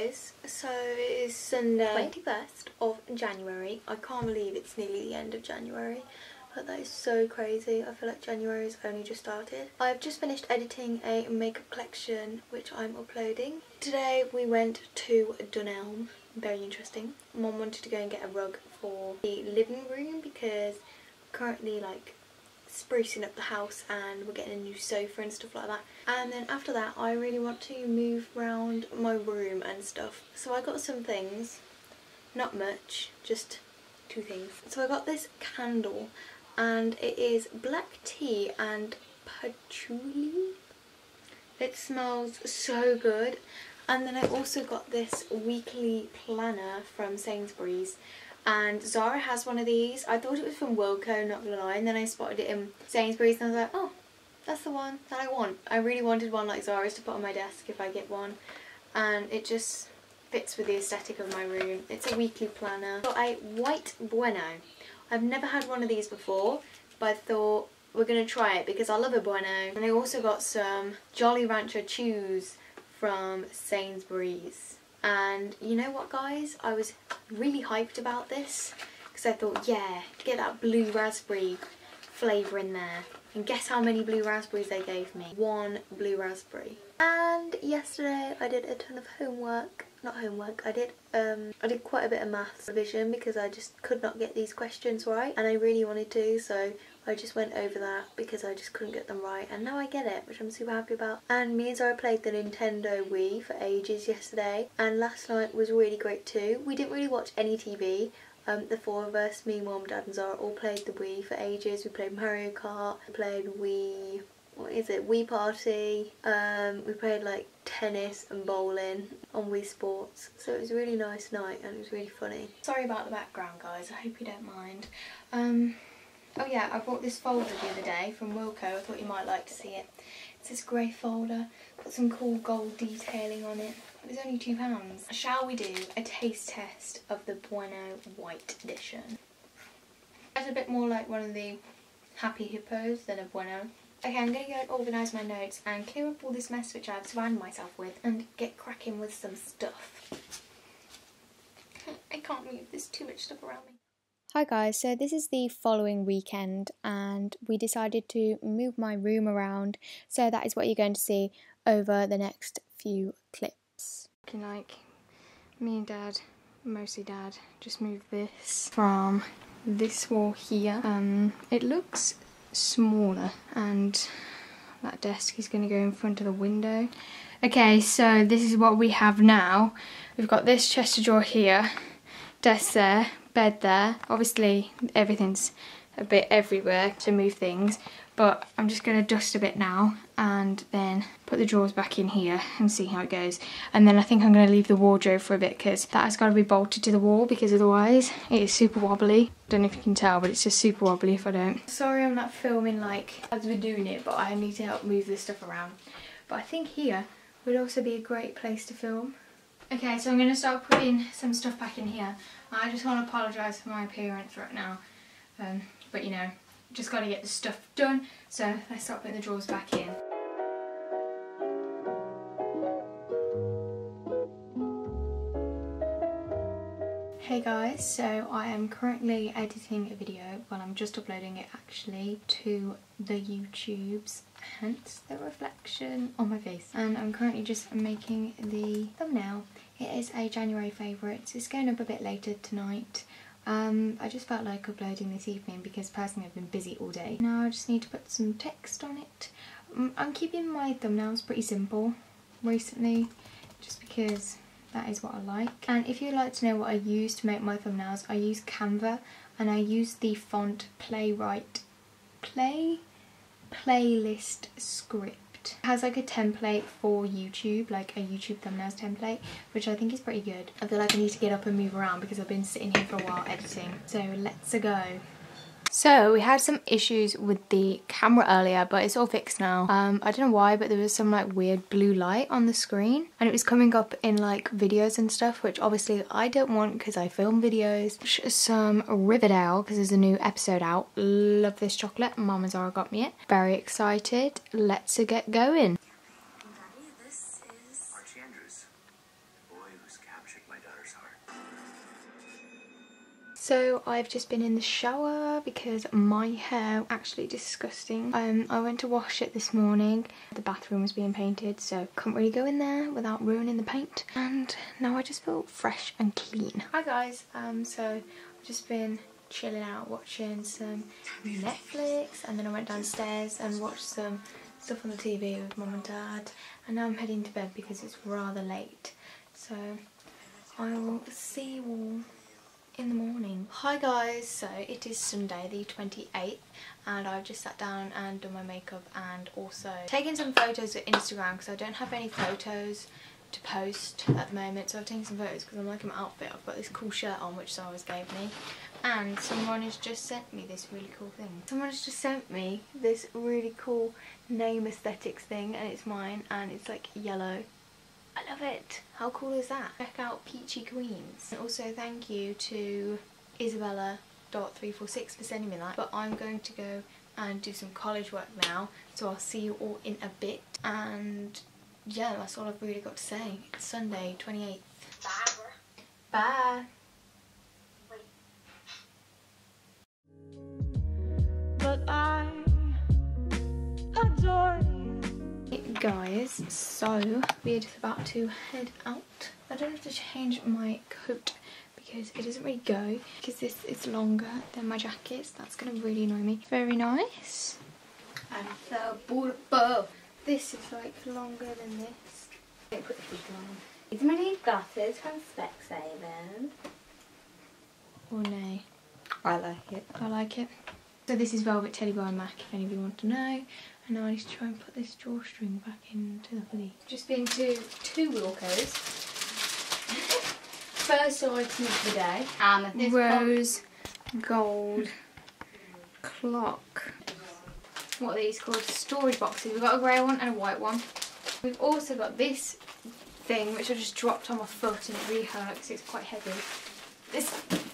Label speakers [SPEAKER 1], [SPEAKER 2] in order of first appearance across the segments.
[SPEAKER 1] guys, so it is Sunday 21st of January. I can't believe it's nearly the end of January, but that is so crazy. I feel like January has only just started. I've just finished editing a makeup collection which I'm uploading. Today we went to Dunelm, very interesting. Mum wanted to go and get a rug for the living room because currently like sprucing up the house and we're getting a new sofa and stuff like that. And then after that I really want to move around my room and stuff. So I got some things, not much, just 2 things. So I got this candle and it is black tea and patchouli. It smells so good. And then I also got this weekly planner from Sainsbury's. And Zara has one of these. I thought it was from Wilko, not gonna lie, and then I spotted it in Sainsbury's and I was like, oh, that's the one that I want. I really wanted one like Zara's to put on my desk if I get one. And it just fits with the aesthetic of my room. It's a weekly planner. Got a white Bueno. I've never had one of these before, but I thought we're gonna try it because I love a Bueno. And I also got some Jolly Rancher Chews from Sainsbury's. And you know what guys, I was really hyped about this because I thought, yeah, get that blue raspberry flavour in there. And guess how many blue raspberries they gave me? 1 blue raspberry. And yesterday I did a ton of homework. Not homework, I did quite a bit of maths revision because I just could not get these questions right and I really wanted to, so I just went over that because I just couldn't get them right, and now I get it, which I'm super happy about. And me and Zara played the Nintendo Wii for ages yesterday, and last night was really great too. We didn't really watch any TV. The 4 of us, me, Mum, Dad and Zara, all played the Wii for ages. We played Mario Kart, we played Wii, what is it, Wii Party, we played like tennis and bowling on Wii Sports. So it was a really nice night and it was really funny. Sorry about the background guys, I hope you don't mind. Oh yeah, I bought this folder the other day from Wilko. I thought you might like to see it. It's this grey folder, got some cool gold detailing on it. It was only £2. Shall we do a taste test of the Bueno White Edition? It's a bit more like one of the Happy Hippos than a Bueno. Okay, I'm going to go and organise my notes and clear up all this mess which I've surrounded myself with and get cracking with some stuff. I can't move, there's too much stuff around me. Hi guys, so this is the following weekend and we decided to move my room around, so that is what you're going to see over the next few clips. Like me and Dad, mostly Dad, just moved this from this wall here. It looks smaller and that desk is going to go in front of the window. Okay, so this is what we have now. We've got this chest of drawer here, desk there, bed there. Obviously everything's a bit everywhere to move things, but I'm just going to dust a bit now and then put the drawers back in here and see how it goes. And then I think I'm going to leave the wardrobe for a bit because that has got to be bolted to the wall because otherwise it is super wobbly. Don't know if you can tell, but it's just super wobbly if I don't. Sorry I'm not filming like as we're doing it, but I need to help move this stuff around. But I think here would also be a great place to film. Okay, so I'm going to start putting some stuff back in here. I just want to apologise for my appearance right now, but you know, just got to get the stuff done, so let's start putting the drawers back in. Hey guys, so I am currently editing a video, well I'm just uploading it actually to the YouTubes, hence the reflection on my face. And I'm currently just making the thumbnail. It is a January favourite, so it's going up a bit later tonight. I just felt like uploading this evening because personally I've been busy all day. Now I just need to put some text on it. I'm keeping my thumbnails pretty simple recently, just because that is what I like. And if you'd like to know what I use to make my thumbnails, I use Canva and I use the font Playlist Script. It has like a template for YouTube, like a YouTube thumbnails template, which I think is pretty good. I feel like I need to get up and move around because I've been sitting here for a while editing. So let's go. So we had some issues with the camera earlier, but it's all fixed now. I don't know why, but there was some like weird blue light on the screen and it was coming up in like videos and stuff, which obviously I don't want because I film videos. Some Riverdale because there's a new episode out. Love this chocolate. Mum and Zara got me it. Very excited. Let's get going.
[SPEAKER 2] Daddy, this is Archie Andrews, the boy who's
[SPEAKER 1] So I've just been in the shower because my hair actually disgusting. I went to wash it this morning. The bathroom was being painted, so couldn't really go in there without ruining the paint. And now I just feel fresh and clean. Hi guys, so I've just been chilling out watching some Netflix, and then I went downstairs and watched some stuff on the TV with mum and dad, and now I'm heading to bed because it's rather late. So I will see you all in the morning. Hi guys, so it is Sunday the 28th and I've just sat down and done my makeup and also taken some photos for Instagram because I don't have any photos to post at the moment, so I've taken some photos because I'm liking my outfit. I've got this cool shirt on which Sarah's gave me, and someone has just sent me this really cool thing. Someone has just sent me this really cool name aesthetics thing, and it's mine and it's like yellow. I love it. How cool is that? Check out Peachy Queens. And also thank you to Isabella.346 for sending me that. But I'm going to go and do some college work now, so I'll see you all in a bit. And yeah, that's all I've really got to say. It's Sunday 28th. Bye. Bye. But I adore you. Guys, so we're just about to head out. I don't have to change my coat because it doesn't really go, because this is longer than my jackets. That's going to really annoy me. Very nice. I'm so beautiful. This is like longer than this. Don't put the heat on.
[SPEAKER 2] These are my new glasses from Specsavers.
[SPEAKER 1] Oh no.
[SPEAKER 2] I like it.
[SPEAKER 1] I like it. So this is Velvet Teddy by MAC, if any of you want to know. And now I need to try and put this drawstring back into the hoodie. Just been to 2 Wilco's. First item of the day. Rose gold clock. What are these called? Storage boxes. We've got a grey one and a white one. We've also got this thing which I just dropped on my foot and it really hurts. It's quite heavy. This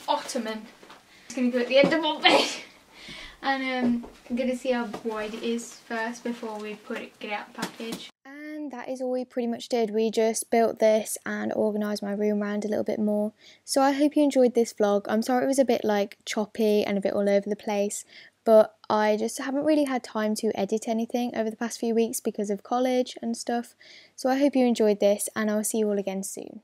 [SPEAKER 1] ottoman. It's going to go at the end of my bed. And I'm going to see how wide it is first before we get it out of the package. And that is all we pretty much did. We just built this and organised my room around a little bit more. So I hope you enjoyed this vlog. I'm sorry it was a bit like choppy and a bit all over the place, but I just haven't really had time to edit anything over the past few weeks because of college and stuff. So I hope you enjoyed this and I'll see you all again soon.